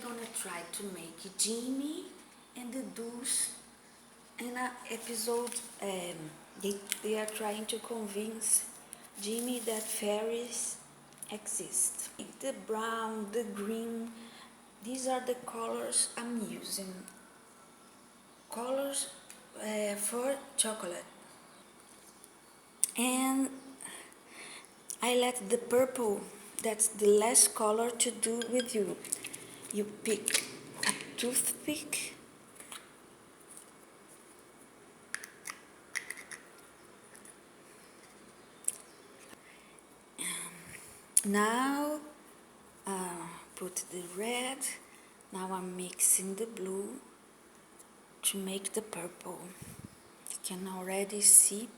gonna try to make Jimmy and the Deuce in an episode. They are trying to convince Jimmy that fairies exist. The brown, the green, these are the colors I'm using. Colors for chocolate. And I let the purple, that's the last color, to do with you. You pick a toothpick. Now put the red. Now I'm mixing the blue to make the purple. You can already see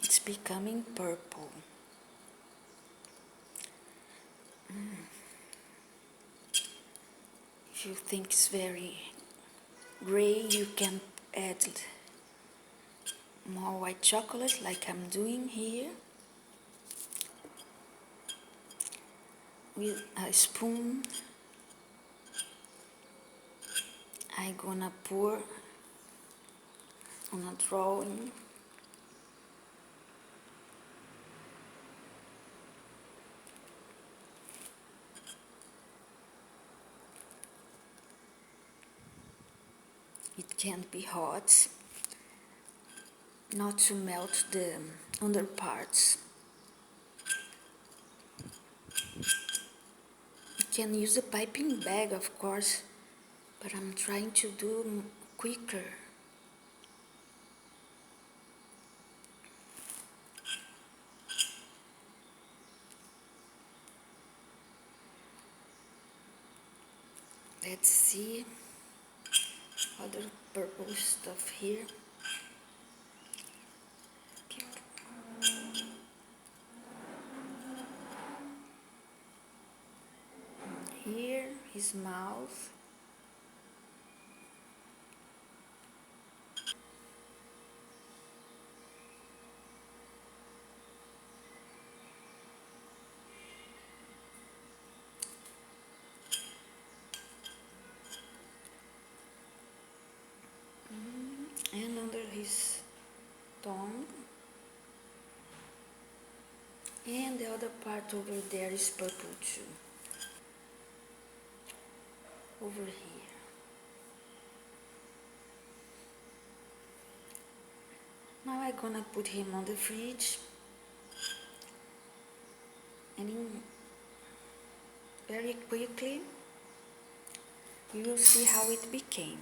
it's becoming purple. If you think it's very gray, you can add more white chocolate like I'm doing here. With a spoon, I'm gonna pour on a drawing. It can't be hot, not to melt the under parts. You can use a piping bag, of course, but I'm trying to do quicker. Let's see other purple stuff here. Here, his mouth. And under his tongue. And the other part over there is purple too. Over here. Now I'm gonna put him on the fridge. And very quickly, you will see how it became.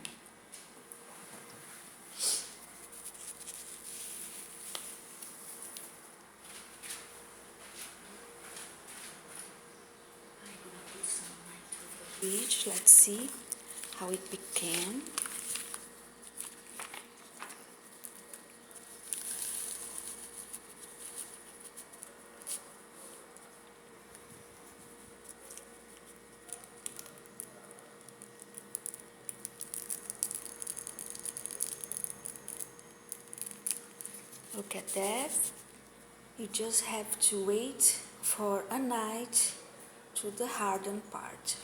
Fridge. Let's see how it became. Look at that. You just have to wait for a night to the hardened part.